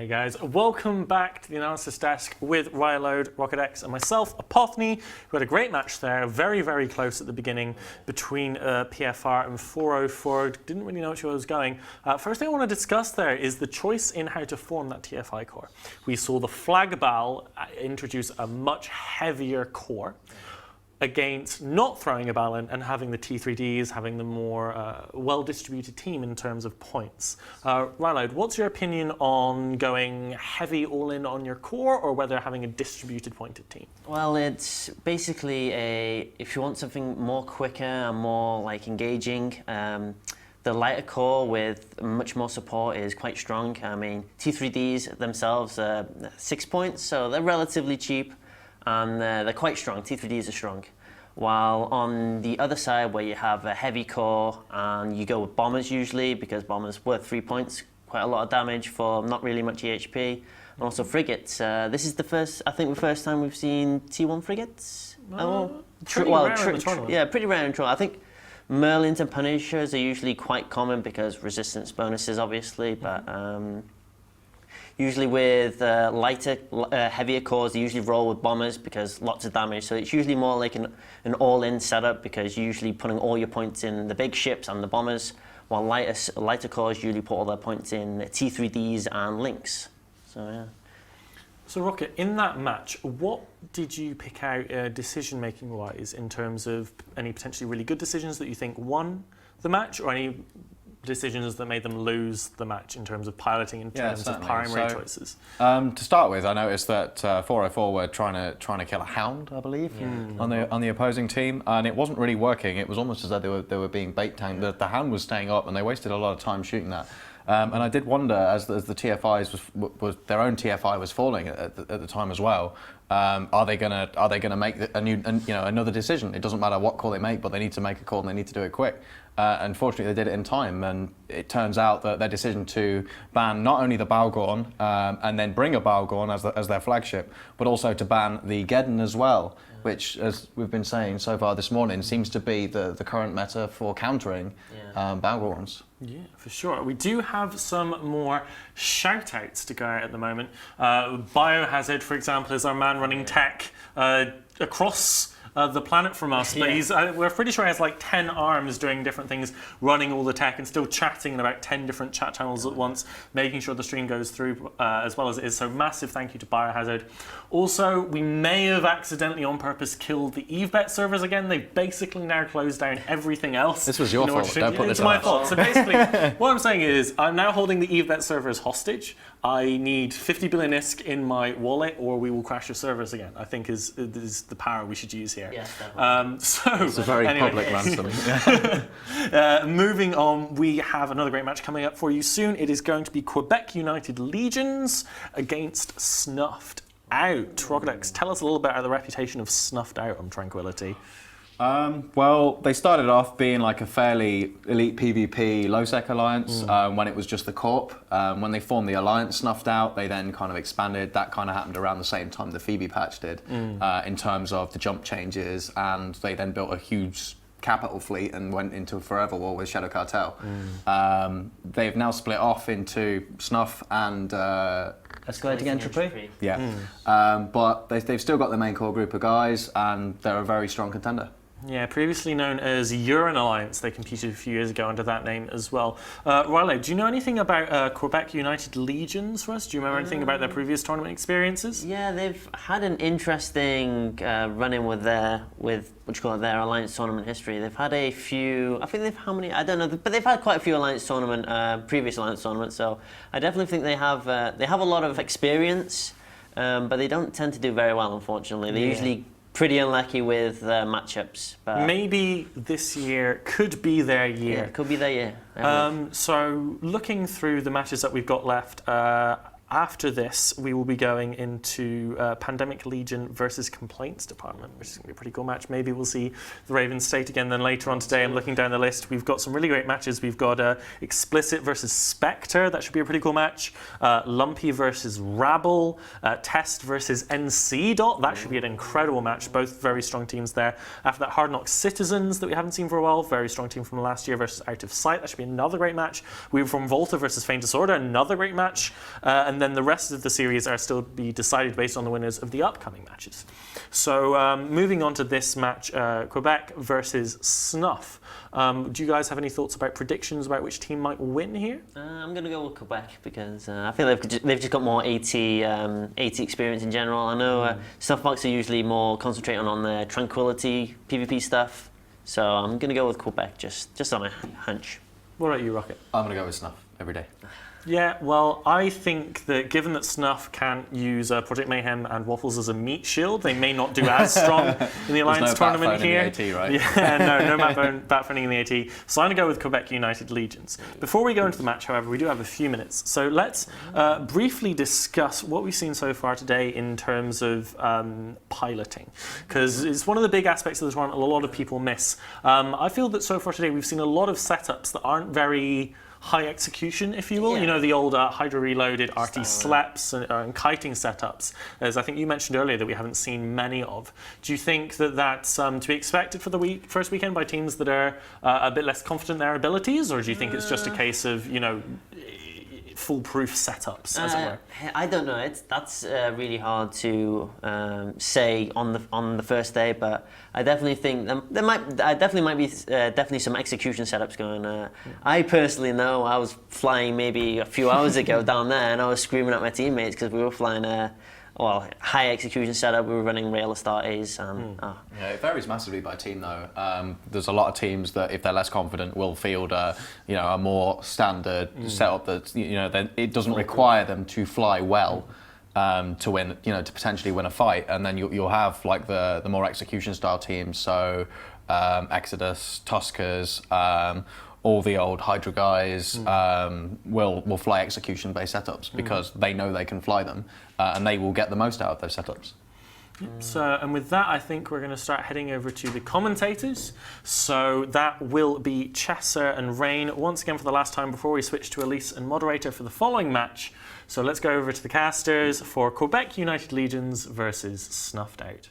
Hey guys, welcome back to the analysis desk with Ryload, RocketX and myself, Apothony. We had a great match there, very, very close at the beginning between PFR and 404. Didn't really know which way it was going. First thing I want to discuss there is the choice in how to form that TFI core. We saw the Flagbal introduce a much heavier core against not throwing a ball in and having the T3Ds, having the more well-distributed team in terms of points. Ryload, what's your opinion on going heavy all-in on your core or whether having a distributed pointed team? Well, it's basically if you want something more quicker and more like engaging, the lighter core with much more support is quite strong. I mean, T3Ds themselves are 6 points, so they're relatively cheap. And they're quite strong. T3Ds are strong. While on the other side, where you have a heavy core and you go with bombers usually, because bombers worth 3 points, quite a lot of damage for not really much EHP, and also frigates. This is the first time we've seen T1 frigates. Pretty rare in the tournament. Yeah, pretty rare in the tournament. I think Merlins and Punishers are usually quite common because resistance bonuses, obviously, but. Usually with lighter, heavier cores, they usually roll with bombers because lots of damage. So it's usually more like an all-in setup because you're usually putting all your points in the big ships and the bombers, while lighter cores usually put all their points in T3Ds and links. So yeah. So Rocket, in that match, what did you pick out decision-making wise in terms of any potentially really good decisions that you think won the match, or any decisions that made them lose the match in terms of piloting, in terms of primary choices? To start with, I noticed that 404 were trying to kill a hound, I believe, on the opposing team, and it wasn't really working. It was almost as though they were being bait tanked. The hound was staying up, and they wasted a lot of time shooting that. And I did wonder, as the TFIs was their own TFI was falling at the time as well. Are they gonna make another decision? It doesn't matter what call they make, but they need to make a call and they need to do it quick. Unfortunately, they did it in time, and it turns out that their decision to ban not only the Balgorn and then bring a Balgorn as their flagship, but also to ban the Geddon as well, which, as we've been saying so far this morning, seems to be the current meta for countering Balgorns. Yeah, for sure. We do have some more shout-outs to go out at the moment. Biohazard, for example, is our man running tech across the planet from us, but we're pretty sure he has like 10 arms doing different things, running all the tech and still chatting in about 10 different chat channels at once, making sure the stream goes through as well as it is. So massive thank you to Biohazard. Also, we may have accidentally on purpose killed the EVBet servers again. They've basically now closed down everything else. This was your fault. Don't put this on. It's my fault. So basically, what I'm saying is I'm now holding the EVBet servers hostage. I need 50 billion ISK in my wallet or we will crash your servers again, I think is the power we should use here. Yes, it's a very public ransom. Moving on, we have another great match coming up for you soon. It is going to be Quebec United Legions against Snuffed Out. RocketX, tell us a little bit about the reputation of Snuffed Out on Tranquility. Well, they started off being like a fairly elite PvP low-sec alliance when it was just the Corp. When they formed the alliance Snuffed Out, they then kind of expanded. That kind of happened around the same time the Phoebe patch did in terms of the jump changes, and they then built a huge capital fleet and went into a forever war with Shadow Cartel. They've now split off into Snuff and Escalating Entropy. But they've still got their main core group of guys, and they're a very strong contender. Yeah, previously known as Urine Alliance, they competed a few years ago under that name as well. Riley, do you know anything about Quebec United Legions for us? Do you remember anything about their previous tournament experiences? Yeah, they've had an interesting run-in with their Alliance tournament history. They've had a few, I think they've how many, I don't know, but they've had quite a few previous Alliance tournaments, so I definitely think they have a lot of experience, but they don't tend to do very well, unfortunately. They're usually pretty unlucky with matchups. But maybe this year could be their year. Yeah, it could be their year. So looking through the matches that we've got left, after this, we will be going into Pandemic Legion versus Complaints Department, which is going to be a pretty cool match. Maybe we'll see the Raven State again then later on today. I'm looking down the list. We've got some really great matches. We've got Explicit versus Spectre. That should be a pretty cool match. Lumpy versus Rabble. Test versus NC Dot. That should be an incredible match. Both very strong teams there. After that, Hard Knock Citizens that we haven't seen for a while. Very strong team from last year versus Out of Sight. That should be another great match. We have from Volta versus Faint Disorder. Another great match. And and then the rest of the series are still to be decided based on the winners of the upcoming matches. So moving on to this match, Quebec versus Snuff. Do you guys have any thoughts about predictions about which team might win here? I'm going to go with Quebec because I feel they've just got more AT experience in general. I know Snuffbox are usually more concentrating on the Tranquility PvP stuff, so I'm going to go with Quebec just on a hunch. What about you, Rocket? I'm going to go with Snuff every day. Yeah, well, I think that given that Snuff can't use Project Mayhem and Waffles as a meat shield, they may not do as strong in the Alliance tournament here. In the AT, right? Yeah, no bat phoning in the AT. So I'm going to go with Quebec United Legions. Before we go into the match, however, we do have a few minutes. So let's briefly discuss what we've seen so far today in terms of piloting, because it's one of the big aspects of this one a lot of people miss. I feel that so far today we've seen a lot of setups that aren't very high execution, if you will. Yeah. You know, the old Hydra Reloaded, RT Sleps and kiting setups, as I think you mentioned earlier that we haven't seen many of. Do you think that that's to be expected for the first weekend by teams that are a bit less confident in their abilities, or do you think it's just a case of, you know, foolproof setups, as it were? I don't know. That's really hard to say on the first day, but I definitely think there might be some execution setups going. I personally know I was flying maybe a few hours ago down there, and I was screaming at my teammates because we were flying high execution setup. We were running rail Astartes. Yeah, it varies massively by team though. There's a lot of teams that, if they're less confident, will field a more standard setup that it doesn't require them to fly well to win, to potentially win a fight. And then you'll have like the more execution style teams. So Exodus, Tuskers. All the old Hydra guys will fly execution-based setups because they know they can fly them, and they will get the most out of those setups. So, and with that, I think we're going to start heading over to the commentators. So that will be Chesser and Rain once again for the last time before we switch to Elise and moderator for the following match. So let's go over to the casters for Quebec United Legions versus Snuffed Out.